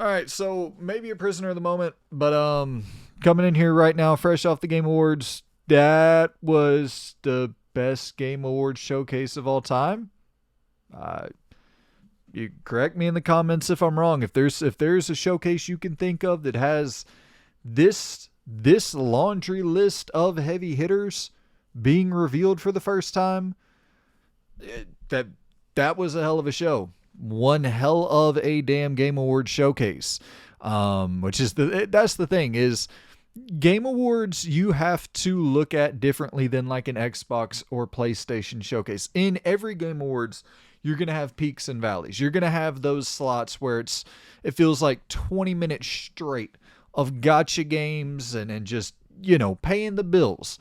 All right, so maybe a prisoner of the moment, but coming in here right now, fresh off the Game Awards, that was the best Game Awards showcase of all time. Uh, you correct me in the comments if I'm wrong. If there's a showcase you can think of that has this laundry list of heavy hitters being revealed for the first time, that that was a hell of a show. One hell of a damn Game Awards showcase. Which is that's the thing is Game Awards you have to look at differently than like an Xbox or PlayStation showcase. In every Game Awards, you're gonna have peaks and valleys. You're gonna have those slots where it feels like 20 minutes straight of gotcha games and just paying the bills.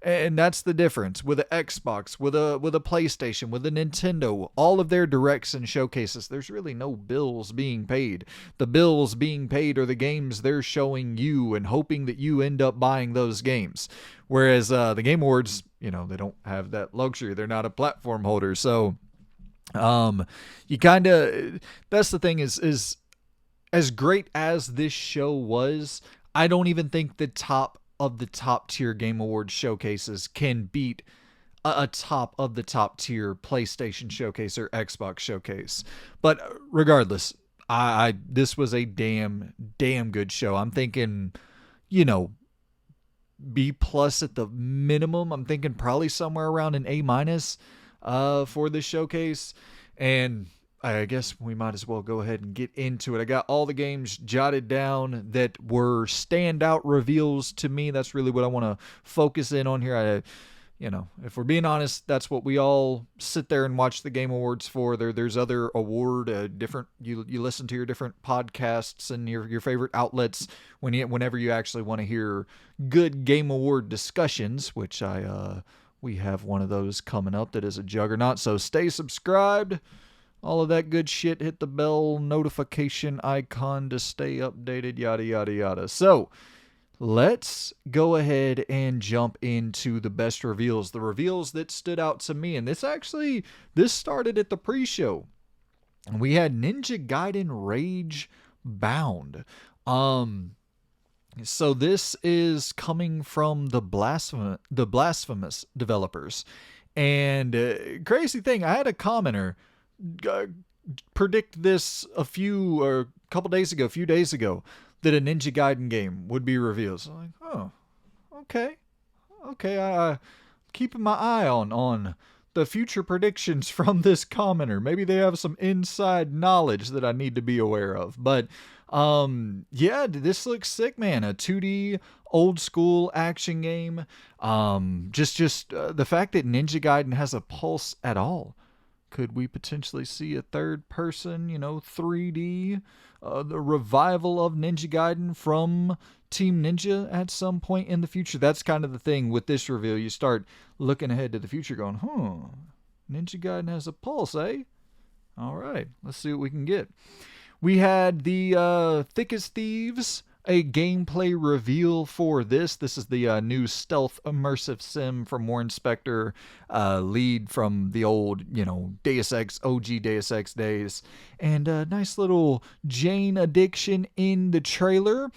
And that's the difference with an Xbox, with a PlayStation, with a Nintendo, all of their directs and showcases. There's really no bills being paid. The bills being paid are the games they're showing you and hoping that you end up buying those games. Whereas the Game Awards, they don't have that luxury. They're not a platform holder, so you kind of that's the thing is as great as this show was, I don't even think the top of the top tier Game Awards showcases can beat a top of the top tier PlayStation showcase or Xbox showcase. But regardless, I this was a damn good show. I'm thinking, you know, B plus at the minimum. I'm thinking probably somewhere around an A minus for this showcase. And I guess we might as well go ahead and get into it. I got all the games jotted down that were standout reveals to me. That's really what I want to focus in on here. If we're being honest, that's what we all sit there and watch the Game Awards for. There's other award different. You listen to your different podcasts and your favorite outlets whenever you actually want to hear good Game Award discussions, which we have one of those coming up that is a juggernaut. So stay subscribed. All of that good shit. Hit the bell notification icon to stay updated, yada, yada, yada. So, let's go ahead and jump into the best reveals. The reveals that stood out to me. And this started at the pre-show. We had Ninja Gaiden Rage Bound. So this is coming from the Blasphemous developers. And crazy thing, I had a commenter predict this a few days ago, that a Ninja Gaiden game would be revealed. So I'm like, oh, okay. I keeping my eye on the future predictions from this commenter. Maybe they have some inside knowledge that I need to be aware of. But yeah, this looks sick, man. A 2D old school action game. Just the fact that Ninja Gaiden has a pulse at all. Could we potentially see a third person, 3D, the revival of Ninja Gaiden from Team Ninja at some point in the future? That's kind of the thing with this reveal. You start looking ahead to the future going, Ninja Gaiden has a pulse, eh? All right, let's see what we can get. We had the Thick as Thieves, a gameplay reveal for this. This is the new stealth immersive sim from Warren Spector, lead from the old, Deus Ex, OG Deus Ex days. And a nice little Jane addiction in the trailer.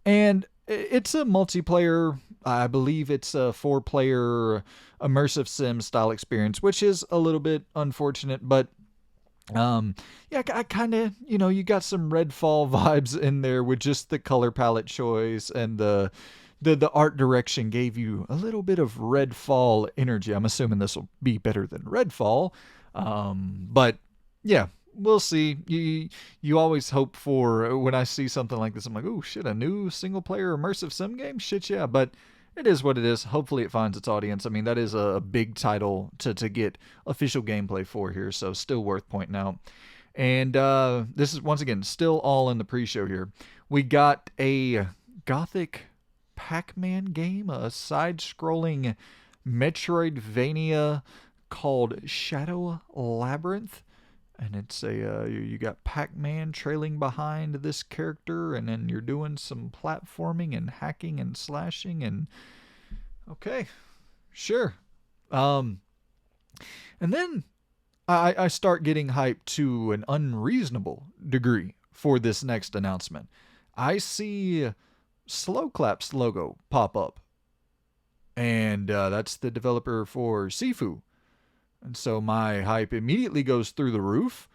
And it's a multiplayer, I believe it's a 4-player immersive sim style experience, which is a little bit unfortunate, but yeah, I kind of, you got some Redfall vibes in there with just the color palette choice, and the art direction gave you a little bit of Redfall energy. I'm assuming this will be better than Redfall, but yeah, we'll see. You always hope for, when I see something like this, I'm like, oh shit, a new single player immersive sim game? Shit, yeah, but it is what it is. Hopefully it finds its audience. I mean, that is a big title to get official gameplay for here, so still worth pointing out. And this is, once again, still all in the pre-show here. We got a Gothic Pac-Man game, a side-scrolling Metroidvania called Shadow Labyrinth. And it's you got Pac-Man trailing behind this character, and then you're doing some platforming and hacking and slashing, and okay, sure. And then I start getting hyped to an unreasonable degree for this next announcement. I see Slow Clap's logo pop up, and that's the developer for Sifu. And so my hype immediately goes through the roof.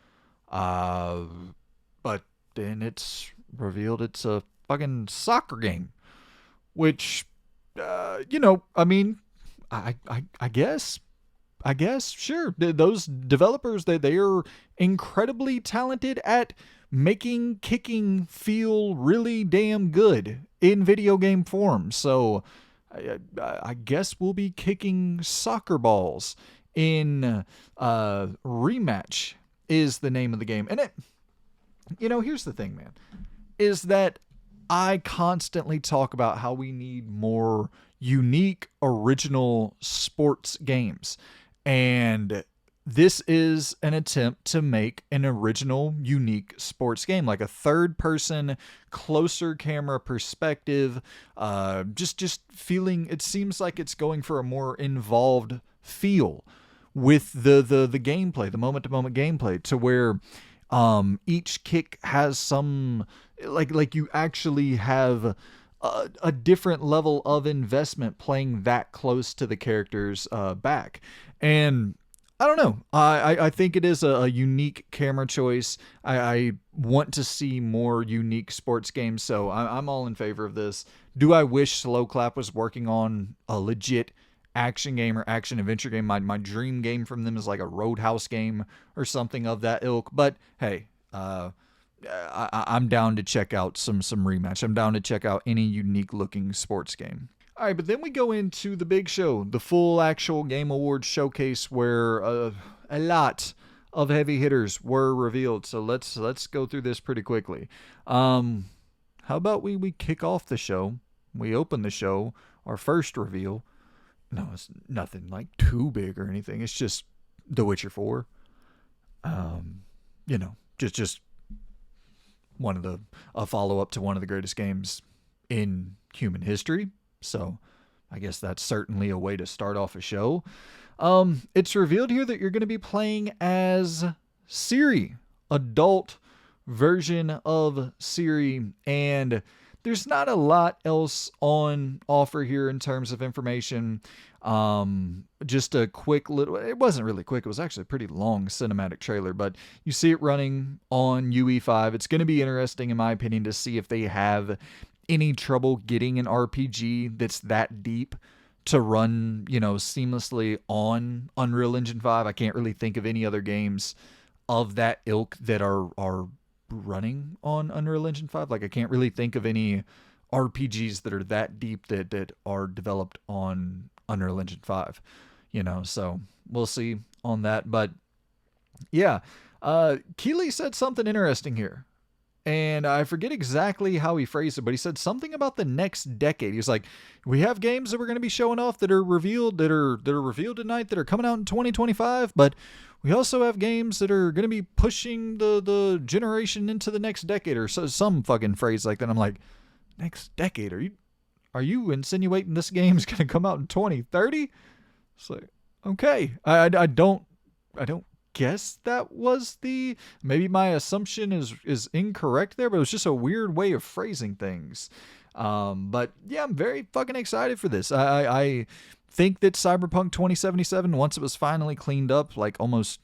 But then it's revealed it's a fucking soccer game, which, I mean, I guess, sure. Those developers, they are incredibly talented at making kicking feel really damn good in video game form. So I guess we'll be kicking soccer balls in Rematch is the name of the game. And here's the thing, man, is that I constantly talk about how we need more unique, original sports games. And this is an attempt to make an original, unique sports game, like a third-person, closer camera perspective. Just feeling, it seems like it's going for a more involved feel with the gameplay, the moment-to-moment gameplay, to where each kick has some, like you actually have a different level of investment playing that close to the character's back. And I don't know. I think it is a unique camera choice. I want to see more unique sports games, so I'm all in favor of this. Do I wish Slow Clap was working on a legit action game or action adventure game? My dream game from them is like a Roadhouse game or something of that ilk. But hey, I'm down to check out some Rematch. I'm down to check out any unique looking sports game. All right, but then we go into the big show, the full actual Game Awards showcase, where a lot of heavy hitters were revealed. So let's go through this pretty quickly. How about we kick off the show? We open the show, our first reveal. No, it's nothing like too big or anything. It's just The Witcher 4. Just one of a follow-up to one of the greatest games in human history. So I guess that's certainly a way to start off a show. It's revealed here that you're going to be playing as Ciri, adult version of Ciri, and there's not a lot else on offer here in terms of information. Just a quick little, it wasn't really quick, it was actually a pretty long cinematic trailer, but you see it running on UE5. It's going to be interesting, in my opinion, to see if they have any trouble getting an RPG that's that deep to run, seamlessly on Unreal Engine 5. I can't really think of any other games of that ilk that are running on Unreal Engine 5. Like, I can't really think of any RPGs that are that deep that are developed on Unreal Engine 5, so we'll see on that. But yeah, Keeley said something interesting here, and I forget exactly how he phrased it, but he said something about the next decade. He was like, we have games that we're going to be showing off that are revealed tonight that are coming out in 2025, but we also have games that are going to be pushing the generation into the next decade, or some fucking phrase like that. I'm like, next decade? Are you insinuating this game's going to come out in 2030? It's like, okay. I don't guess that was maybe my assumption is incorrect there, but it was just a weird way of phrasing things. But yeah, I'm very fucking excited for this. I think that Cyberpunk 2077, once it was finally cleaned up, like almost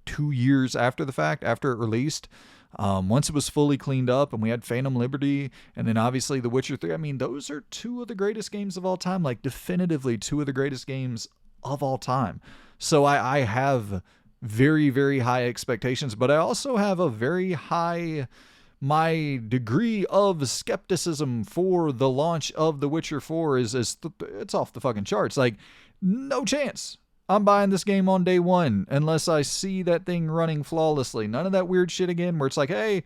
2 years after the fact, after it released, once it was fully cleaned up and we had Phantom Liberty and then obviously The Witcher 3, I mean, those are two of the greatest games of all time, like definitively two of the greatest games of all time. So I have very, very high expectations, but I also have a very high, my degree of skepticism for the launch of The Witcher 4 it's off the fucking charts. Like, no chance I'm buying this game on day one unless I see that thing running flawlessly. None of that weird shit again where it's like, hey,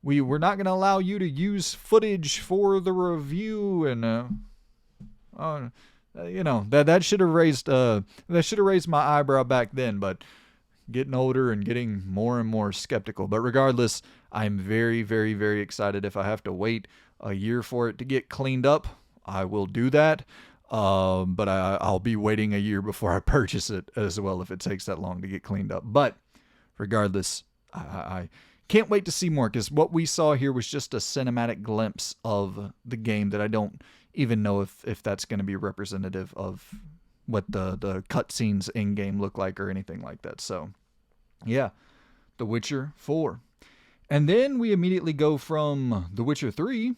we're not going to allow you to use footage for the review, and that should have raised my eyebrow back then. But getting older and getting more and more skeptical. But regardless, I'm very, very, very excited. If I have to wait a year for it to get cleaned up, I will do that. But I'll be waiting a year before I purchase it as well if it takes that long to get cleaned up. But regardless, I can't wait to see more, because what we saw here was just a cinematic glimpse of the game that I don't even know if that's going to be representative of what the cutscenes in game look like or anything like that. So yeah, The Witcher 4. And then we immediately go from The Witcher 3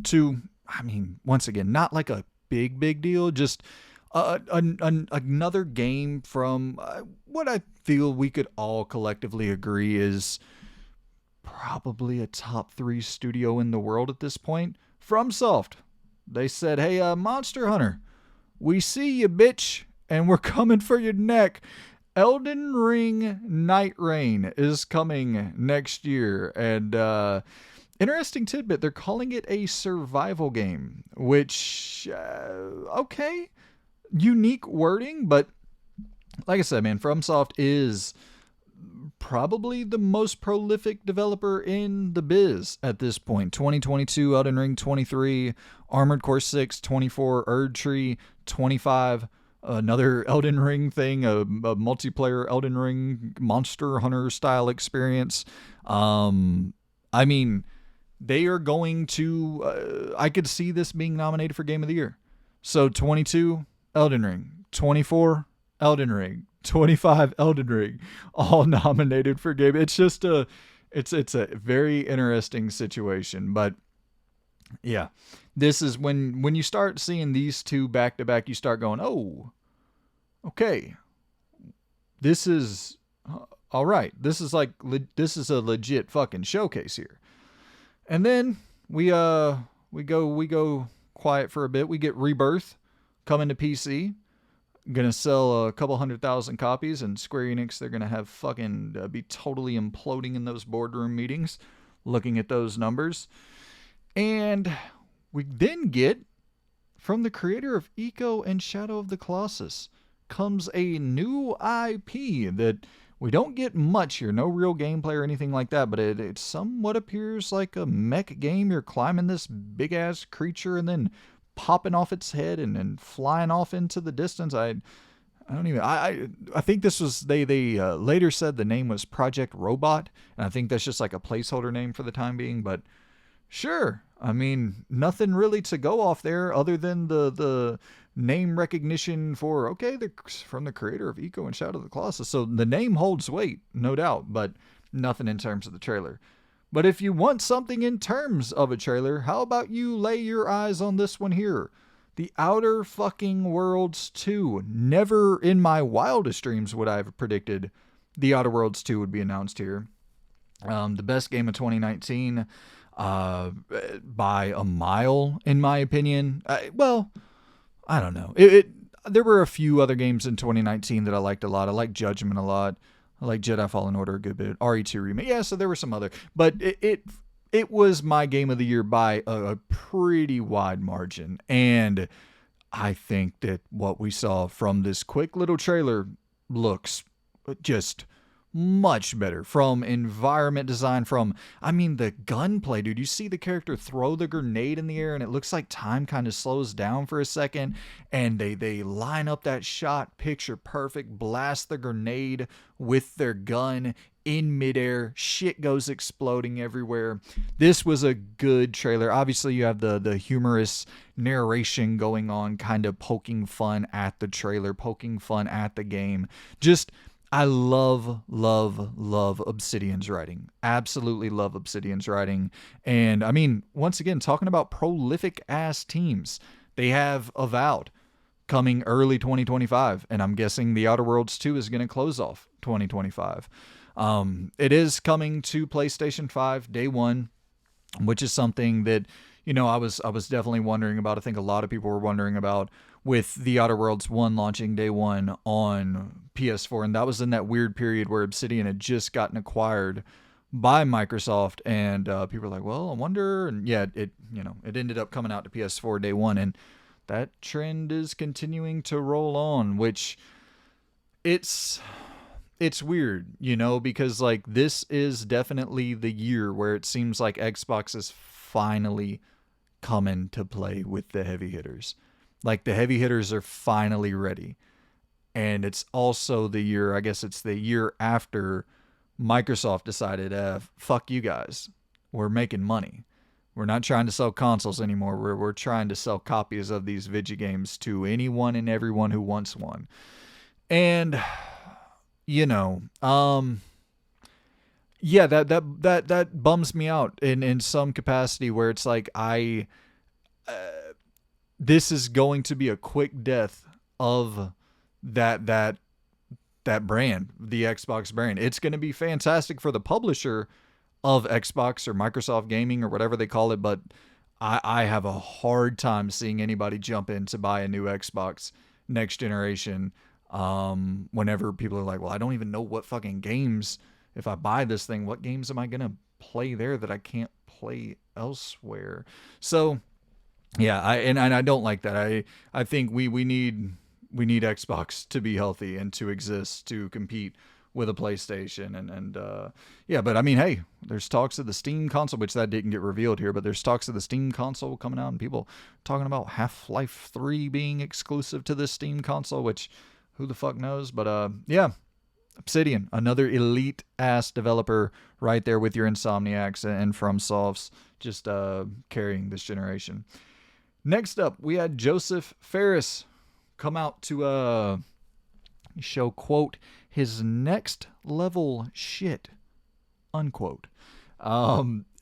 to, I mean, once again, not like a big deal, just another game from what I feel we could all collectively agree is probably a top 3 studio in the world at this point. FromSoft. They said, hey, Monster Hunter, we see you, bitch, and we're coming for your neck. Elden Ring Night Rain is coming next year, and interesting tidbit, they're calling it a survival game, which, okay, unique wording, but like I said, man, FromSoft is probably the most prolific developer in the biz at this point. 2022, Elden Ring 23, Armored Core 6, 24, Erdtree 25, another Elden Ring thing, a multiplayer Elden Ring Monster Hunter style experience. I mean, they are going to, I could see this being nominated for Game of the Year. So 22, Elden Ring, 24, Elden Ring, 25, Elden Ring, all nominated for Game. It's just it's a very interesting situation. But yeah, this is when you start seeing these two back to back, you start going, oh, okay, this is all right. This is like this is a legit fucking showcase here. And then we go quiet for a bit. We get Rebirth coming to PC. Gonna sell a couple 100,000 copies, and Square Enix, they're gonna have fucking be totally imploding in those boardroom meetings looking at those numbers. And we then get, from the creator of Echo and Shadow of the Colossus, comes a new IP that we don't get much here. No real gameplay or anything like that, but it somewhat appears like a mech game. You're climbing this big-ass creature and then popping off its head and then flying off into the distance. I think this was, they later said the name was Project Robot, and I think that's just like a placeholder name for the time being, but sure. I mean, nothing really to go off there other than the name recognition for, okay, they're from the creator of Echo and Shadow of the Colossus, so the name holds weight, no doubt, but nothing in terms of the trailer. But if you want something in terms of a trailer, how about you lay your eyes on this one here? The Outer fucking Worlds 2. Never in my wildest dreams would I have predicted The Outer Worlds 2 would be announced here. The best game of 2019 by a mile, in my opinion. Well, I don't know. There were a few other games in 2019 that I liked a lot. I liked Judgment a lot. I like Jedi Fallen Order a good bit. RE2 Remake. Yeah, so there were some other. But it was my game of the year by a pretty wide margin. And I think that what we saw from this quick little trailer looks just much better, from environment design, from, I mean, the gunplay, dude. You see the character throw the grenade in the air and it looks like time kind of slows down for a second, and they line up that shot picture perfect, blast the grenade with their gun in midair, shit goes exploding everywhere. This was a good trailer. Obviously you have the humorous narration going on, kind of poking fun at the trailer, poking fun at the game. Just, I love Obsidian's writing. Absolutely love Obsidian's writing. And I mean, once again, talking about prolific ass teams, they have Avowed coming early 2025. And I'm guessing The Outer Worlds 2 is going to close off 2025. It is coming to PlayStation 5 day one, which is something that, you know, I was definitely wondering about. I think a lot of people were wondering about, with The Outer Worlds 1 launching day one on PS4. And that was in that weird period where Obsidian had just gotten acquired by Microsoft. And people were like, well, I wonder. And yeah, it ended up coming out to PS4 day one. And that trend is continuing to roll on, which it's weird, you know, because like this is definitely the year where it seems like Xbox is finally coming to play with the heavy hitters. Like the heavy hitters are finally ready. And it's also the year, I guess it's the year after Microsoft decided, fuck you guys. We're making money. We're not trying to sell consoles anymore. We're trying to sell copies of these video games to anyone and everyone who wants one. And you know, yeah, that bums me out in some capacity where it's like this is going to be a quick death of that that brand, the Xbox brand. It's going to be fantastic for the publisher of Xbox or Microsoft Gaming or whatever they call it, but I have a hard time seeing anybody jump in to buy a new Xbox next generation. Whenever people are like, well, I don't even know what fucking games, if I buy this thing, what games am I going to play there that I can't play elsewhere? So, yeah, I don't like that. I think we need Xbox to be healthy and to exist to compete with a PlayStation and yeah, but I mean, hey, there's talks of the Steam console, which that didn't get revealed here, but there's talks of the Steam console coming out and people talking about Half-Life 3 being exclusive to the Steam console, which who the fuck knows, but yeah, Obsidian, another elite ass developer right there with your Insomniacs and FromSofts, just carrying this generation. Next up, we had Joseph Ferris come out to show, quote, his next level shit, unquote.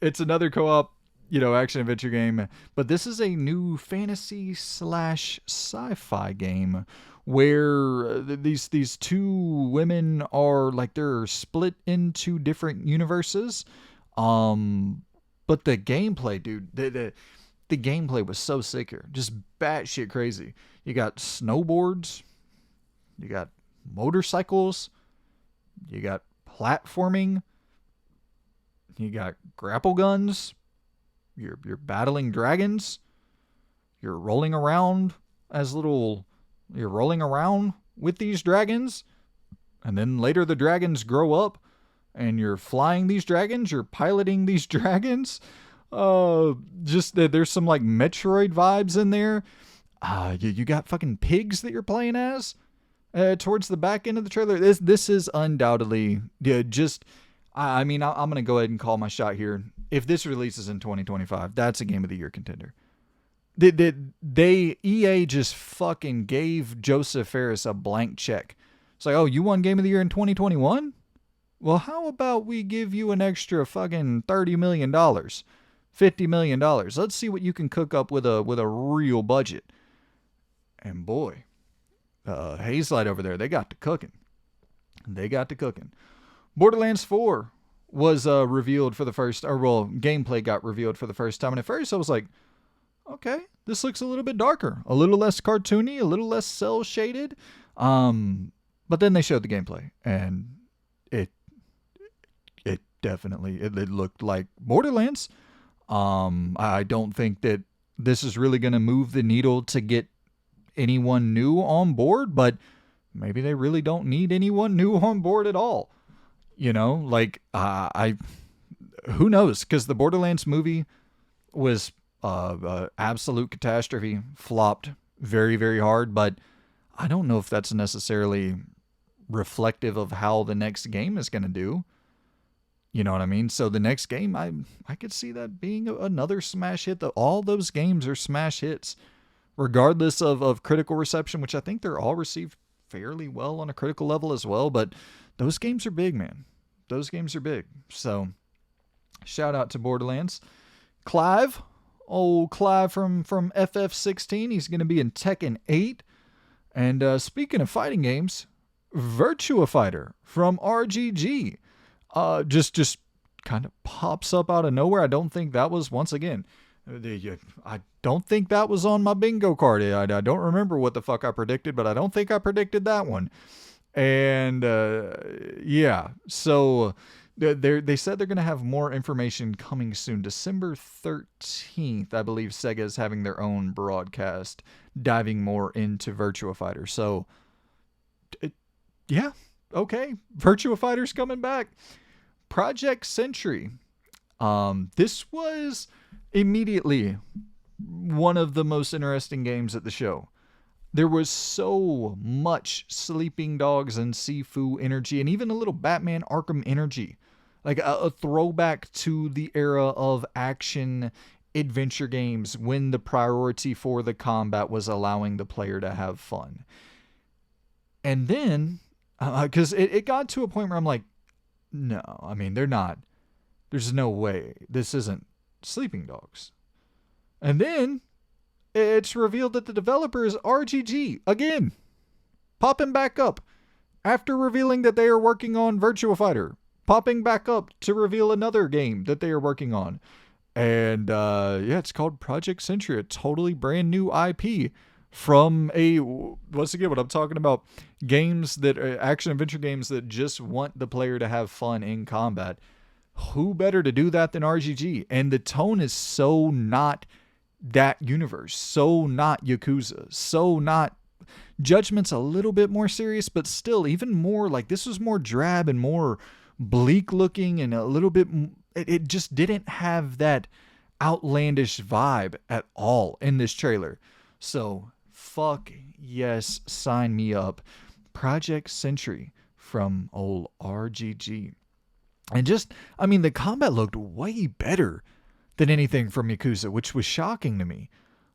It's another co-op, action adventure game, but this is a new fantasy / sci-fi game where these two women are like, they're split into different universes. But the gameplay, dude, the gameplay was so sick here. Just batshit crazy. You got snowboards, you got motorcycles, you got platforming, you got grapple guns, you're battling dragons, you're rolling around with these dragons, and then later the dragons grow up and you're flying these dragons, you're piloting these dragons. Just there's some like Metroid vibes in there. You got fucking pigs that you're playing as towards the back end of the trailer. This is undoubtedly I mean, I'm gonna go ahead and call my shot here. If this releases in 2025, that's a Game of the Year contender. EA just fucking gave Joseph Ferris a blank check. It's like, oh, you won Game of the Year in 2021? Well, how about we give you an extra fucking $30 million, $50 million. Let's see what you can cook up with a real budget. And boy, Hazelight over there, they got to cooking. Borderlands 4 was revealed for the first, gameplay got revealed for the first time. And at first I was like, okay, this looks a little bit darker, a little less cartoony, a little less cell shaded. But then they showed the gameplay, and it definitely looked like Borderlands. I don't think that this is really going to move the needle to get anyone new on board, but maybe they really don't need anyone new on board at all. Who knows? Because the Borderlands movie was absolute catastrophe, flopped very, very hard, but I don't know if that's necessarily reflective of how the next game is going to do. You know what I mean? So the next game, I could see that being another smash hit. All those games are smash hits, regardless of critical reception, which I think they're all received fairly well on a critical level as well. But those games are big, man. Those games are big. So shout out to Borderlands. Clive from FF16, he's going to be in Tekken 8. And speaking of fighting games, Virtua Fighter from RGG just kind of pops up out of nowhere. I don't think that was, once again, I don't think that was on my bingo card. I don't remember what the fuck I predicted, but I don't think I predicted that one. And yeah, so they said they're going to have more information coming soon. December 13th, I believe Sega is having their own broadcast diving more into Virtua Fighter. So yeah, okay, Virtua Fighter's coming back. Project Sentry. This was immediately one of the most interesting games at the show. There was so much Sleeping Dogs and Sifu energy, and even a little Batman Arkham energy. Like a throwback to the era of action adventure games when the priority for the combat was allowing the player to have fun. And then, because it got to a point where I'm like, no, I mean, they're not. There's no way. This isn't Sleeping Dogs. And then it's revealed that the developer is RGG again, popping back up after revealing that they are working on Virtua Fighter, popping back up to reveal another game that they are working on. And yeah, it's called Project Century, a totally brand new IP from once again, what I'm talking about, games that action adventure games that just want the player to have fun in combat. Who better to do that than RGG? And the tone is so not that universe, so not Yakuza, so not. Judgment's a little bit more serious, but still even more like this was more drab and more bleak looking and a little bit. It just didn't have that outlandish vibe at all in this trailer. So fuck yes, sign me up. Project Century from old RGG. And just, I mean, the combat looked way better than anything from Yakuza, which was shocking to me.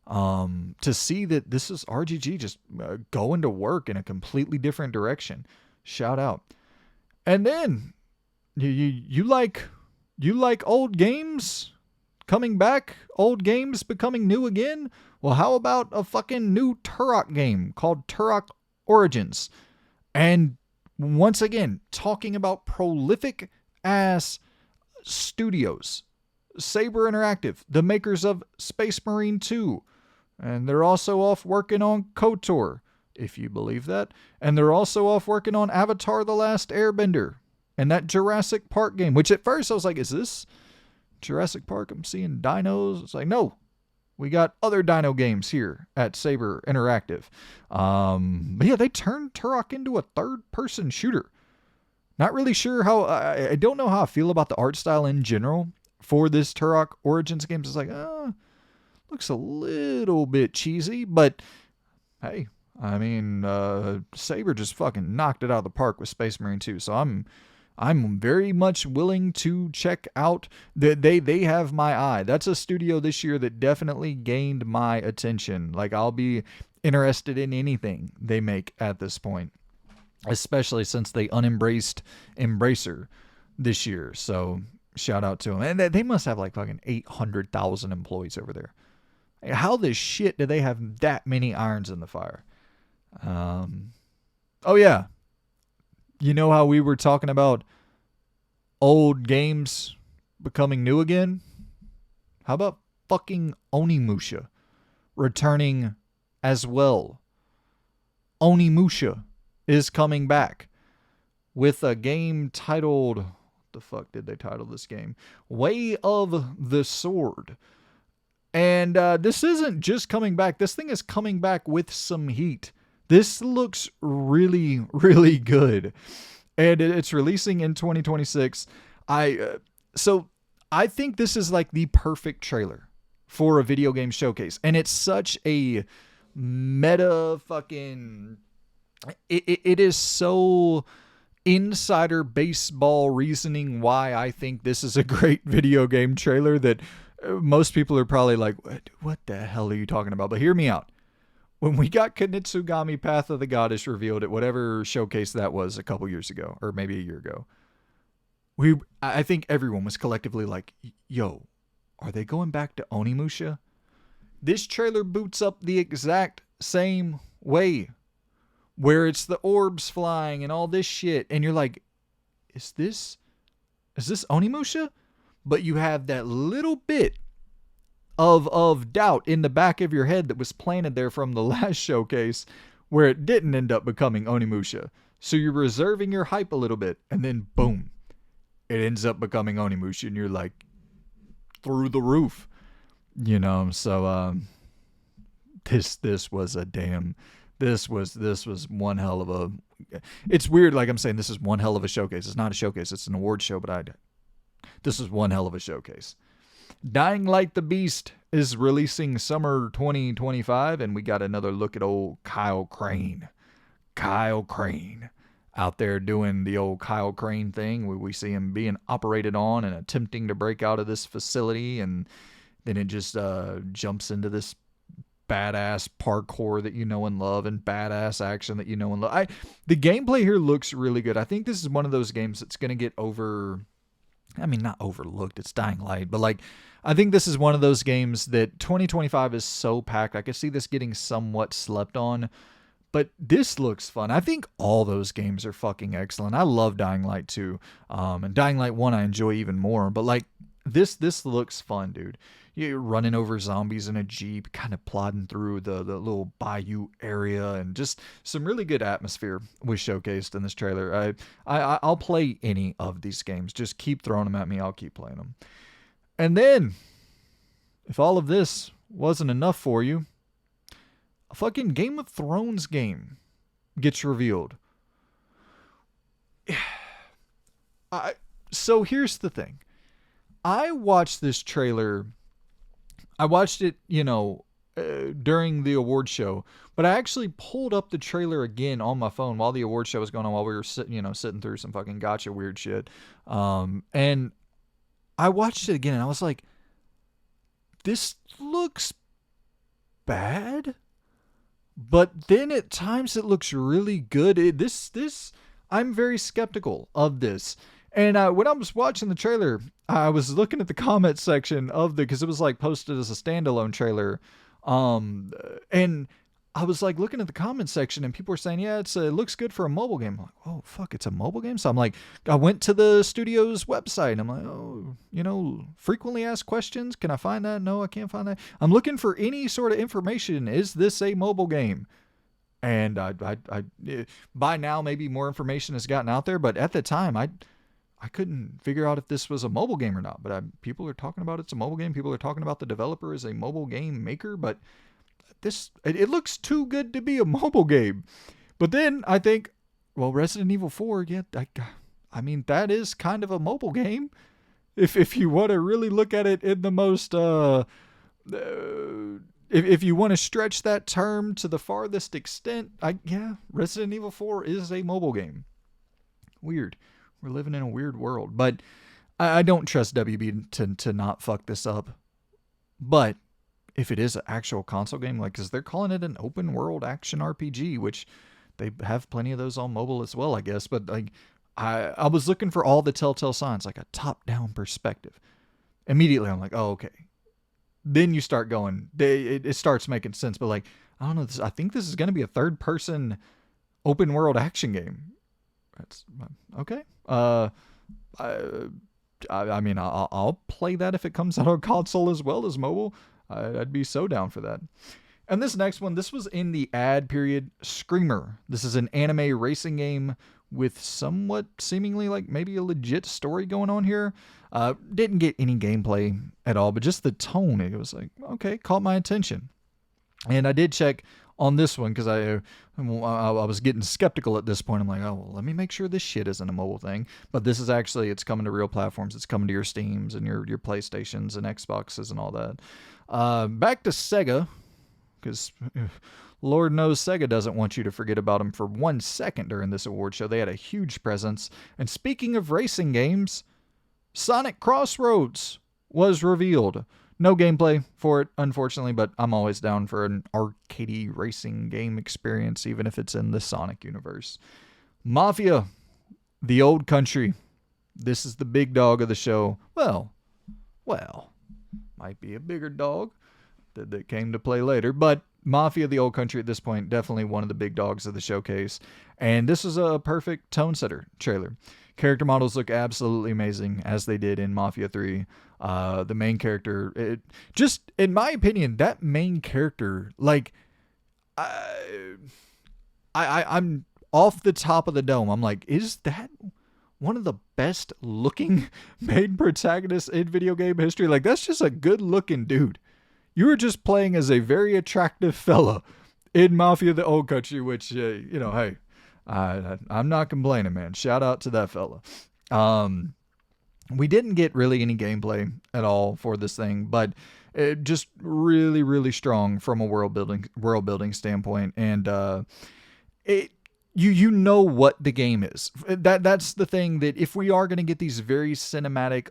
To see that this is RGG just going to work in a completely different direction. Shout out. And then you like old games coming back, old games becoming new again? Well, how about a fucking new Turok game called Turok Origins? And once again, talking about prolific ass studios. Saber Interactive, the makers of Space Marine 2. And they're also off working on KOTOR, if you believe that. And they're also off working on Avatar The Last Airbender. And that Jurassic Park game, which at first I was like, is this Jurassic Park? I'm seeing dinos. It's like, no. We got other dino games here at Saber Interactive. But yeah, they turned Turok into a third-person shooter. Not really sure how. I don't know how I feel about the art style in general for this Turok Origins game. It's like, looks a little bit cheesy, but hey, I mean, Saber just fucking knocked it out of the park with Space Marine 2. So I'm very much willing to check out. They have my eye. That's a studio this year that definitely gained my attention. Like, I'll be interested in anything they make at this point, especially since they unembraced Embracer this year. So shout out to them. And they must have like fucking 800,000 employees over there. How the shit do they have that many irons in the fire? Oh yeah. You know how we were talking about old games becoming new again? How about fucking Onimusha returning as well? Onimusha is coming back with a game titled, what the fuck did they title this game? Way of the Sword. And this isn't just coming back. This thing is coming back with some heat. This looks really, really good. And it's releasing in 2026. So I think this is like the perfect trailer for a video game showcase. And it's such a meta fucking... It is so insider baseball reasoning why I think this is a great video game trailer that most people are probably like, what the hell are you talking about? But hear me out. When we got Kunitsugami Path of the Goddess revealed at whatever showcase that was a couple years ago, or maybe a year ago, I think everyone was collectively like, yo, are they going back to Onimusha? This trailer boots up the exact same way, where it's the orbs flying and all this shit, and you're like, is this Onimusha? But you have that little bit of doubt in the back of your head that was planted there from the last showcase where it didn't end up becoming Onimusha. So you're reserving your hype a little bit, and then boom, it ends up becoming Onimusha, and you're like, through the roof. You know, so this was a damn... This was one hell of a... It's weird, like I'm saying, this is one hell of a showcase. It's not a showcase, it's an award show, but this is one hell of a showcase. Dying Light the Beast is releasing summer 2025, and we got another look at old Kyle Crane. Kyle Crane out there doing the old Kyle Crane thing where we see him being operated on and attempting to break out of this facility, and then it just jumps into this badass parkour that you know and love and badass action that you know and love. The gameplay here looks really good. I think this is one of those games that's going to get not overlooked, it's Dying Light, but like, I think this is one of those games that 2025 is so packed. I could see this getting somewhat slept on, but this looks fun. I think all those games are fucking excellent. I love Dying Light 2. And Dying Light 1 I enjoy even more. But like this looks fun, dude. You're running over zombies in a Jeep, kind of plodding through the little bayou area, and just some really good atmosphere was showcased in this trailer. I'll play any of these games. Just keep throwing them at me. I'll keep playing them. And then, if all of this wasn't enough for you, a fucking Game of Thrones game gets revealed. So here's the thing. I watched this trailer. I watched it, during the award show, but I actually pulled up the trailer again on my phone while the award show was going on, while we were sitting through some fucking gotcha weird shit. And I watched it again and I was like, this looks bad. But then at times it looks really good. I'm very skeptical of this. And when I was watching the trailer, I was looking at the comment section because it was like posted as a standalone trailer. And I was like looking at the comment section and people were saying, yeah, it looks good for a mobile game. I'm like, oh, fuck, it's a mobile game? So I'm like, I went to the studio's website and I'm like, oh, frequently asked questions. Can I find that? No, I can't find that. I'm looking for any sort of information. Is this a mobile game? And I by now, maybe more information has gotten out there, but at the time, I couldn't figure out if this was a mobile game or not. But people are talking about it's a mobile game. People are talking about the developer is a mobile game maker, but it looks too good to be a mobile game. But then I think, well, Resident Evil 4, yeah, I mean, that is kind of a mobile game. If you want to really look at it in the most, if you want to stretch that term to the farthest extent, Resident Evil 4 is a mobile game. Weird. We're living in a weird world. But I don't trust WB to not fuck this up. But if it is an actual console game, like, because they're calling it an open world action RPG, which they have plenty of those on mobile as well, I guess. But like, I was looking for all the telltale signs, like a top-down perspective. Immediately, I'm like, oh, okay. Then you start going, it starts making sense. But like, I don't know, I think this is going to be a third-person open world action game. That's okay. I mean, I'll play that if it comes out on console as well as mobile. I'd be so down for that. And this next one, this was in the ad period. Screamer. This is an anime racing game with somewhat seemingly like maybe a legit story going on here. Didn't get any gameplay at all, but just the tone, it was like, okay, caught my attention. And I did check on this one because I was getting skeptical at this point. I'm like, oh, well, let me make sure this shit isn't a mobile thing. But this is actually, it's coming to real platforms. It's coming to your Steams and your PlayStations and Xboxes and all that. Back to Sega, because Lord knows Sega doesn't want you to forget about them for 1 second during this award show. They had a huge presence. And speaking of racing games, Sonic Crossroads was revealed. No gameplay for it, unfortunately, but I'm always down for an arcadey racing game experience, even if it's in the Sonic universe. Mafia, the old country. This is the big dog of the show. Well, might be a bigger dog that came to play later, but Mafia, the old country at this point, definitely one of the big dogs of the showcase. And this is a perfect tone setter trailer. Character models look absolutely amazing, as they did in Mafia 3. The main character, just in my opinion, that main character, like, I'm off the top of the dome. I'm like, is that one of the best looking main protagonists in video game history? Like, that's just a good looking dude. You were just playing as a very attractive fella in Mafia the Old Country, which, hey, I'm not complaining, man. Shout out to that fella. We didn't get really any gameplay at all for this thing, but it just really, really strong from a world building standpoint, and it you know what the game is. That's the thing, that if we are going to get these very cinematic,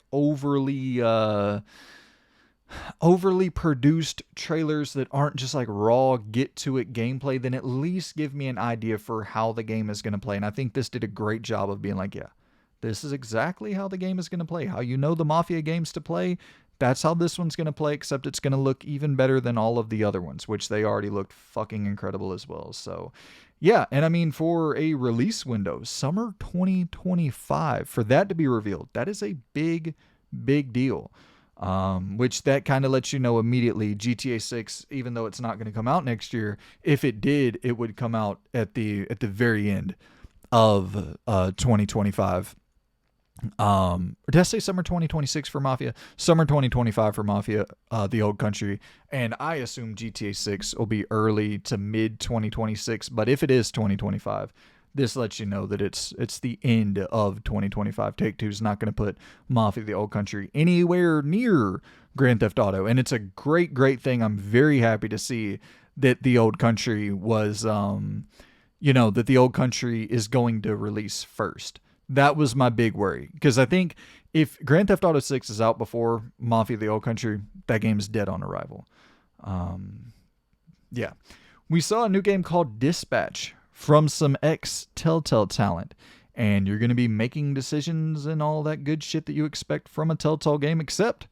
overly produced trailers that aren't just like raw get to it gameplay, then at least give me an idea for how the game is going to play. And I think this did a great job of being like, yeah, this is exactly how the game is going to play. How you know the Mafia games to play, that's how this one's going to play, except it's going to look even better than all of the other ones, which they already looked fucking incredible as well. So, yeah, and I mean, for a release window, summer 2025, for that to be revealed, that is a big, big deal. Which that kind of lets you know immediately GTA 6, even though it's not going to come out next year, if it did, it would come out at the very end of 2025. Or did I say summer 2026 for Mafia? Summer 2025 for Mafia, the old country. And I assume GTA 6 will be early to mid 2026. But if it is 2025, this lets you know that it's the end of 2025. Take-Two is not going to put Mafia the Old Country anywhere near Grand Theft Auto, and it's a great, great thing. I'm very happy to see that the Old Country was, that the Old Country is going to release first. That was my big worry, because I think if Grand Theft Auto 6 is out before Mafia the Old Country, that game is dead on arrival. Yeah. We saw a new game called Dispatch from some ex-Telltale talent, and you're going to be making decisions and all that good shit that you expect from a Telltale game, except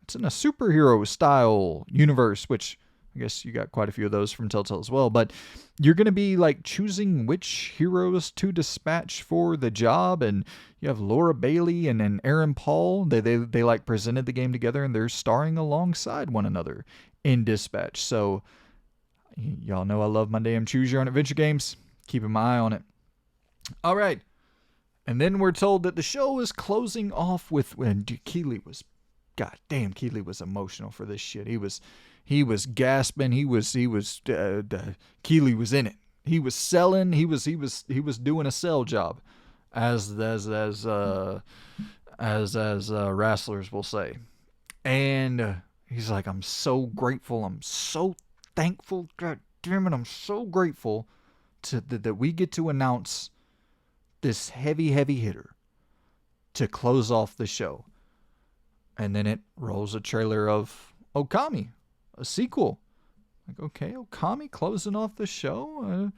it's in a superhero style universe, which I guess you got quite a few of those from Telltale as well. But you're going to be like choosing which heroes to dispatch for the job. And you have Laura Bailey and Aaron Paul. They like presented the game together, and they're starring alongside one another in Dispatch. So y'all know I love my damn choose your own adventure games. Keeping my eye on it. All right. And then we're told that the show is closing off with, when Keeley was, god damn, Keeley was emotional for this shit. He was gasping. Keeley was in it. He was selling. He was doing a sell job, as wrestlers will say. And he's like, I'm so grateful. I'm so thankful. God damn it, I'm so grateful that we get to announce this heavy, heavy hitter to close off the show. And then it rolls a trailer of Okami, a sequel. Like, okay, Okami closing off the show.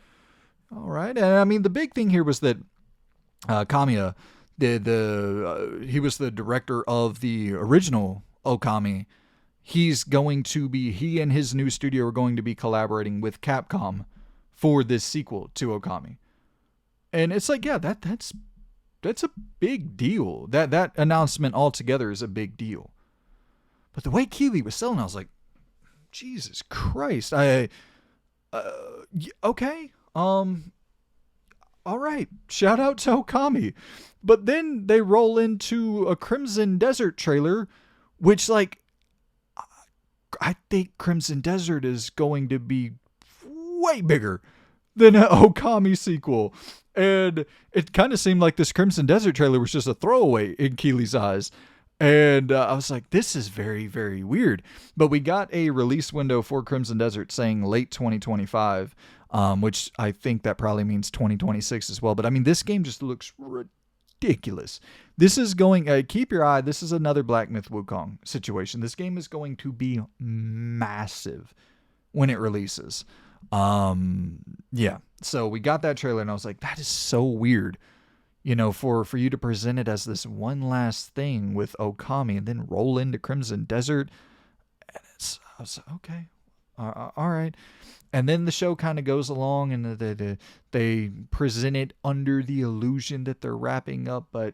All right. And I mean, the big thing here was that Kamiya, he was the director of the original Okami. He and his new studio are going to be collaborating with Capcom for this sequel to Okami. And it's like, yeah, that's a big deal. That announcement altogether is a big deal. But the way Keeley was selling, I was like, Jesus Christ. Okay. All right. Shout out to Okami. But then they roll into a Crimson Desert trailer, which, like, I think Crimson Desert is going to be way bigger than an Okami sequel. And it kind of seemed like this Crimson Desert trailer was just a throwaway in Keeley's eyes. And I was like, this is very, very weird. But we got a release window for Crimson Desert saying late 2025, which I think that probably means 2026 as well. But I mean, this game just looks ridiculous. This is going, keep your eye, this is another Black Myth Wukong situation. This game is going to be massive when it releases. Yeah. So we got that trailer, and I was like, that is so weird. For you to present it as this one last thing with Okami and then roll into Crimson Desert. And I was like, okay, all right. And then the show kind of goes along, and they present it under the illusion that they're wrapping up, but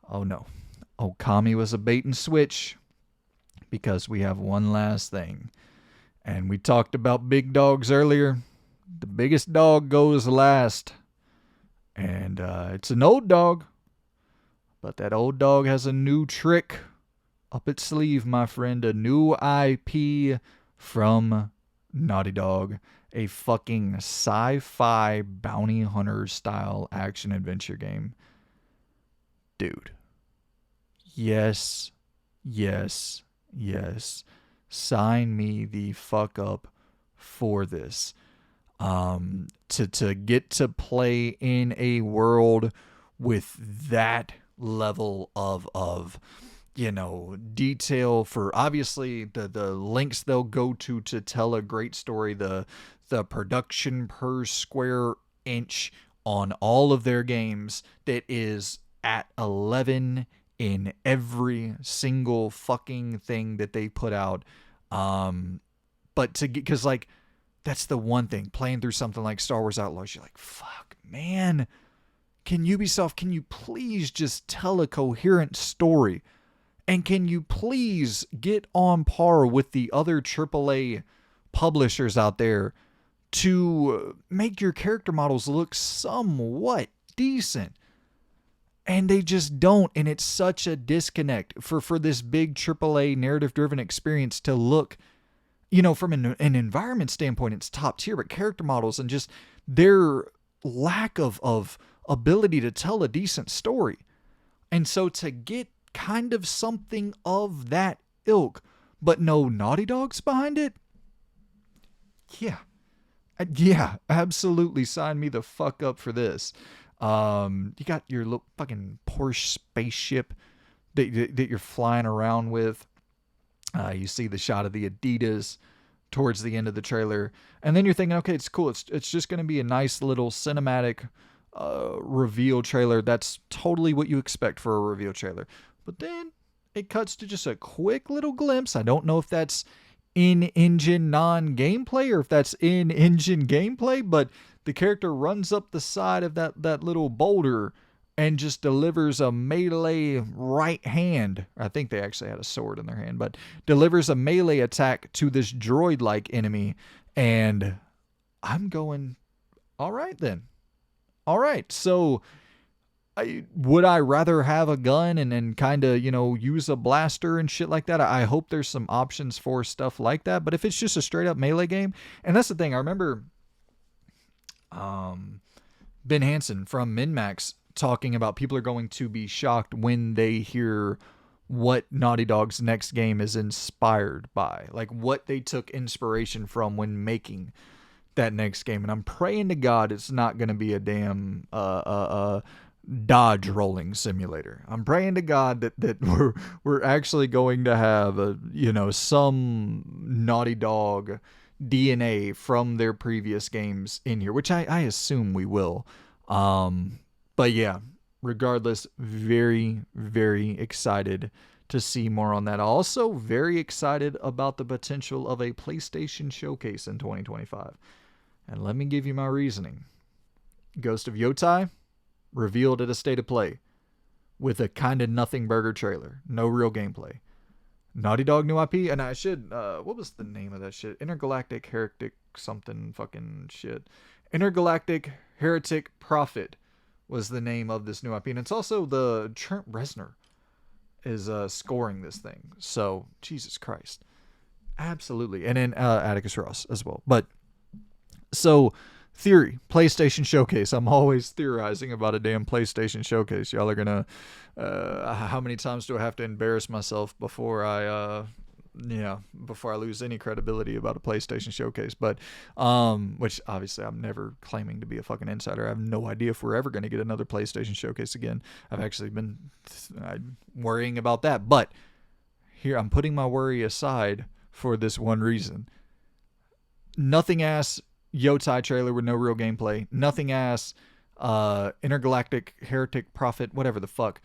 oh no, Okami was a bait and switch, because we have one last thing. And we talked about big dogs earlier. The biggest dog goes last. And it's an old dog. But that old dog has a new trick up its sleeve, my friend. A new IP from Naughty Dog. A fucking sci-fi bounty hunter style action adventure game. Dude. Yes, yes, yes. Sign me the fuck up for this. To get to play in a world with that level of detail, for obviously the links they'll go to tell a great story, the production per square inch on all of their games that is at 11 in every single fucking thing that they put out. But to get, because like that's the one thing, playing through something like Star Wars Outlaws, you're like, fuck, man, can Ubisoft, can you please just tell a coherent story? And can you please get on par with the other AAA publishers out there to make your character models look somewhat decent? And they just don't, and it's such a disconnect for this big AAA narrative driven experience to look, from an environment standpoint, it's top tier, but character models and just their lack of ability to tell a decent story. And so to get kind of something of that ilk, but no Naughty Dogs behind it, yeah, absolutely sign me the fuck up for this. You got your little fucking Porsche spaceship that you're flying around with. You see the shot of the Adidas towards the end of the trailer, and then you're thinking, okay, it's cool. It's just going to be a nice little cinematic reveal trailer. That's totally what you expect for a reveal trailer. But then it cuts to just a quick little glimpse. I don't know if that's in-engine non-gameplay or if that's in-engine gameplay, but the character runs up the side of that little boulder and just delivers a melee right hand. I think they actually had a sword in their hand, but delivers a melee attack to this droid-like enemy. And I'm going, all right then. All right, so would I rather have a gun and kind of, use a blaster and shit like that? I hope there's some options for stuff like that. But if it's just a straight up melee game, and that's the thing, I remember Ben Hansen from MinMax talking about people are going to be shocked when they hear what Naughty Dog's next game is inspired by, like what they took inspiration from when making that next game. And I'm praying to God it's not going to be a damn dodge rolling simulator. I'm praying to God that we're actually going to have some Naughty Dog DNA from their previous games in here, which I assume we will. But yeah, regardless, very, very excited to see more on that. Also very excited about the potential of a PlayStation showcase in 2025. And let me give you my reasoning. Ghost of Yotai revealed at a State of Play with a kind of nothing burger trailer. No real gameplay. Naughty Dog new IP, and I should, what was the name of that shit? Intergalactic Heretic something fucking shit. Intergalactic Heretic Prophet was the name of this new IP, and it's also the Trent Reznor is scoring this thing. So, Jesus Christ. Absolutely. And then Atticus Ross as well. But, so, theory, PlayStation Showcase. I'm always theorizing about a damn PlayStation Showcase. Y'all are gonna, how many times do I have to embarrass myself before I lose any credibility about a PlayStation Showcase? But, which obviously I'm never claiming to be a fucking insider. I have no idea if we're ever going to get another PlayStation Showcase again. I've actually been worrying about that. But here, I'm putting my worry aside for this one reason. Nothing ass Yotai trailer with no real gameplay. Nothing ass Intergalactic Heretic Prophet, whatever the fuck.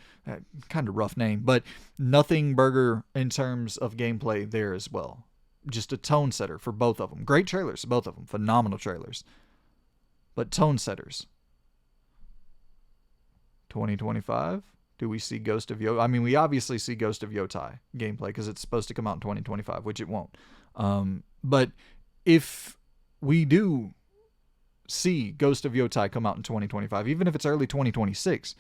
Kind of rough name, but nothing burger in terms of gameplay there as well. Just a tone setter for both of them. Great trailers, both of them. Phenomenal trailers. But tone setters. 2025? Do we see Ghost of Yotai? I mean, we obviously see Ghost of Yotai gameplay because it's supposed to come out in 2025, which it won't. But if we do see Ghost of Yotai come out in 2025, even if it's early 2026,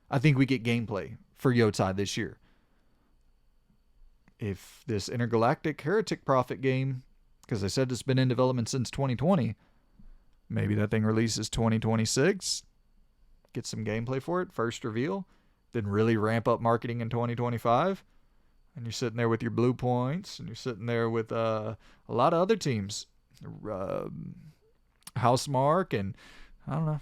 I think we get gameplay for Yotai this year. If this Intergalactic Heretic Prophet game, because I said it's been in development since 2020, maybe that thing releases 2026, get some gameplay for it, first reveal, then really ramp up marketing in 2025. And you're sitting there with your Blue Points, and you're sitting there with a lot of other teams, Housemark, and I don't know.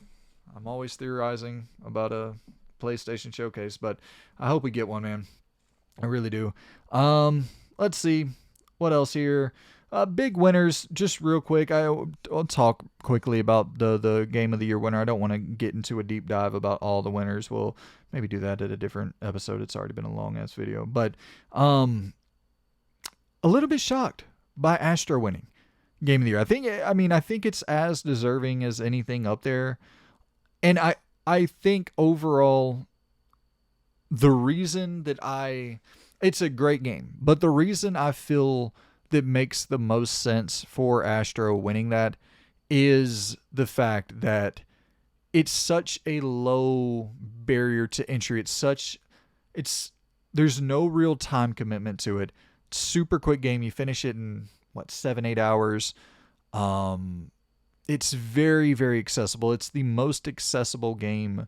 I'm always theorizing about a PlayStation Showcase, but I hope we get one, man. I really do. Let's see what else here. Big winners, just real quick. I'll talk quickly about the Game of the Year winner. I don't want to get into a deep dive about all the winners. We'll maybe do that at a different episode. It's already been a long ass video, but a little bit shocked by Astro winning Game of the Year. I think it's as deserving as anything up there, and I think overall the reason that it's a great game, but the reason I feel that makes the most sense for Astro winning that is the fact that it's such a low barrier to entry. There's no real time commitment to it. Super quick game. You finish it in 7-8 hours. It's very, very accessible. It's the most accessible game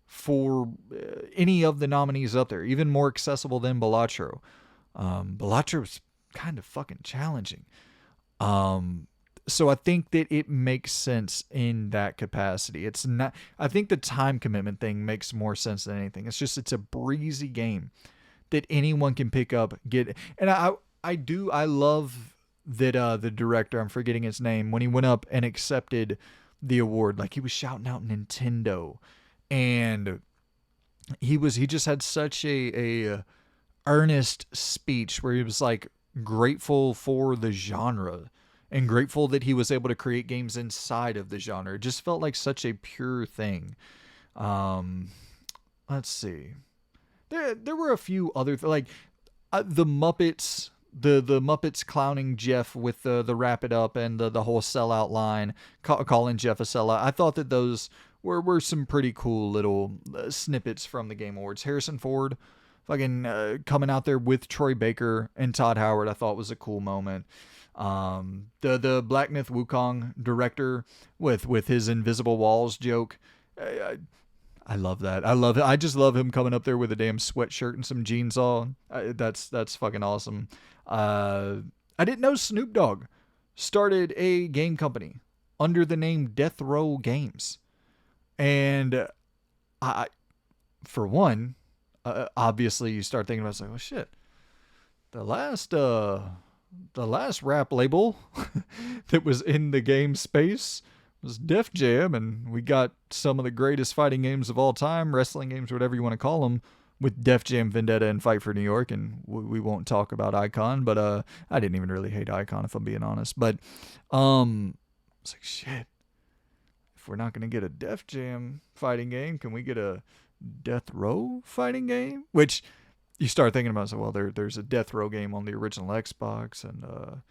for any of the nominees up there, even more accessible than Balatro. Balatro's kind of fucking challenging. So I think that it makes sense in that capacity. It's not, I think the time commitment thing makes more sense than anything. It's a breezy game that anyone can pick up, get. And I love that the director, I'm forgetting his name, when he went up and accepted the award, like he was shouting out Nintendo, and he just had such a earnest speech where he was like grateful for the genre and grateful that he was able to create games inside of the genre. It just felt like such a pure thing. Let's see. There were a few other like the Muppets, the Muppets clowning Jeff with the wrap it up and the whole sellout line, calling Jeff a sellout. I thought that those were some pretty cool little snippets from the Game Awards. Harrison Ford fucking coming out there with Troy Baker and Todd Howard, I thought was a cool moment. The Black Myth Wukong director with his invisible walls joke. I love that. I love it. I just love him coming up there with a damn sweatshirt and some jeans on. That's fucking awesome. I didn't know Snoop Dogg started a game company under the name Death Row Games. And for one, obviously you start thinking about, it's like, oh shit, the last rap label that was in the game space was Def Jam, and we got some of the greatest fighting games of all time, wrestling games, whatever you want to call them, with Def Jam, Vendetta, and Fight for New York. And we won't talk about Icon, but I didn't even really hate Icon, if I'm being honest. But it's like, shit, if we're not going to get a Def Jam fighting game, can we get a Death Row fighting game? Which you start thinking about, so well, there's a Death Row game on the original Xbox, and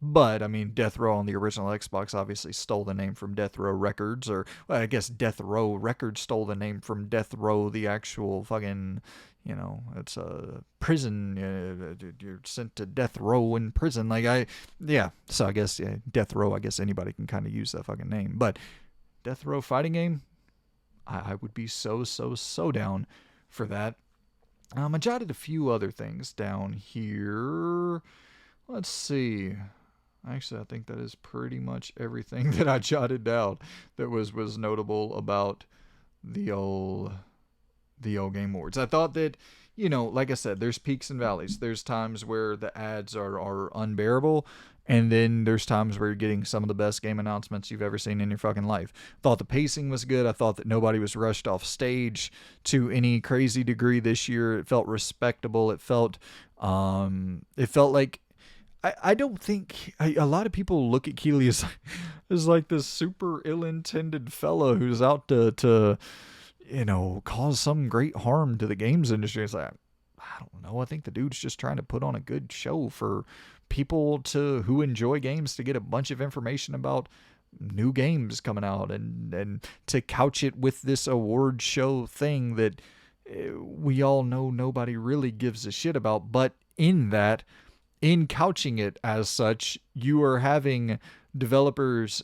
but I mean, Death Row on the original Xbox obviously stole the name from Death Row Records, or well, I guess Death Row Records stole the name from Death Row, the actual fucking, it's a prison. You're sent to death row in prison. So I guess Death Row. I guess anybody can kind of use that fucking name, but Death Row fighting game, I would be so down for that. I jotted a few other things down here. Let's see. Actually, I think that is pretty much everything that I jotted down that was notable about the old Game Awards. I thought that, like I said, there's peaks and valleys. There's times where the ads are unbearable, and then there's times where you're getting some of the best game announcements you've ever seen in your fucking life. Thought the pacing was good. I thought that nobody was rushed off stage to any crazy degree this year. It felt respectable. It felt like, I don't think a lot of people look at Keeley as like this super ill-intended fella who's out to cause some great harm to the games industry. It's like, I don't know. I think the dude's just trying to put on a good show for people who enjoy games, to get a bunch of information about new games coming out, and to couch it with this award show thing that we all know nobody really gives a shit about. But in couching it as such, you are having developers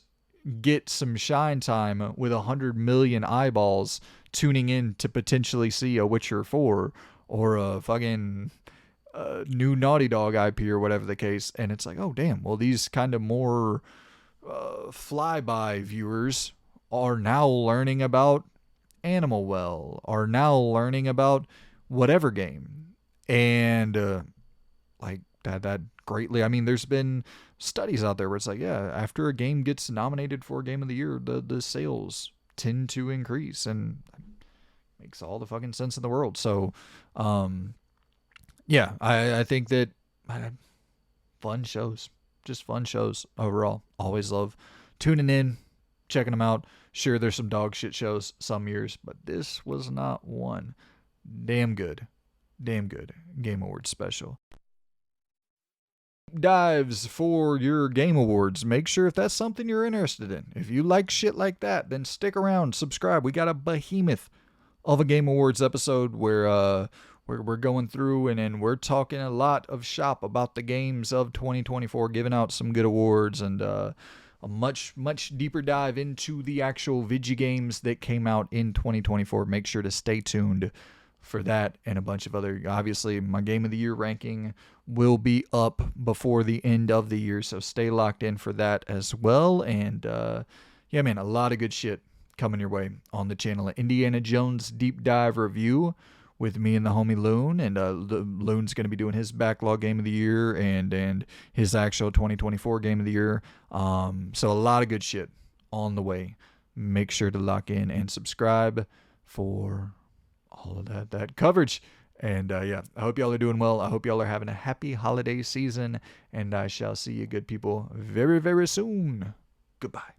get some shine time with 100 million eyeballs tuning in to potentially see a Witcher 4 or a fucking new Naughty Dog IP or whatever the case. And it's like, oh, damn, well, these kind of more flyby viewers are now learning about Animal Well, are now learning about whatever game. And like that greatly. I mean, there's been studies out there where it's like, yeah, after a game gets nominated for Game of the Year, the sales tend to increase, and makes all the fucking sense in the world. So, yeah, I think that fun shows, just fun shows overall. Always love tuning in, checking them out. Sure, there's some dog shit shows some years, but this was not one. Damn good Game Awards special. Dives for your Game Awards. Make sure if that's something you're interested in. If you like shit like that, then stick around, subscribe. We got a behemoth of a Game Awards episode where we're going through and we're talking a lot of shop about the games of 2024, giving out some good awards and a much deeper dive into the actual video games that came out in 2024. Make sure to stay tuned for that and a bunch of other. Obviously, my Game of the Year ranking will be up before the end of the year, so stay locked in for that as well. And yeah, man, a lot of good shit coming your way on the channel. Indiana Jones deep dive review with me and the homie Loon, and Loon's going to be doing his backlog Game of the Year and his actual 2024 Game of the Year. So a lot of good shit on the way. Make sure to lock in and subscribe for all of that coverage. And yeah, I hope y'all are doing well. I hope y'all are having a happy holiday season, and I shall see you good people very, very soon. Goodbye.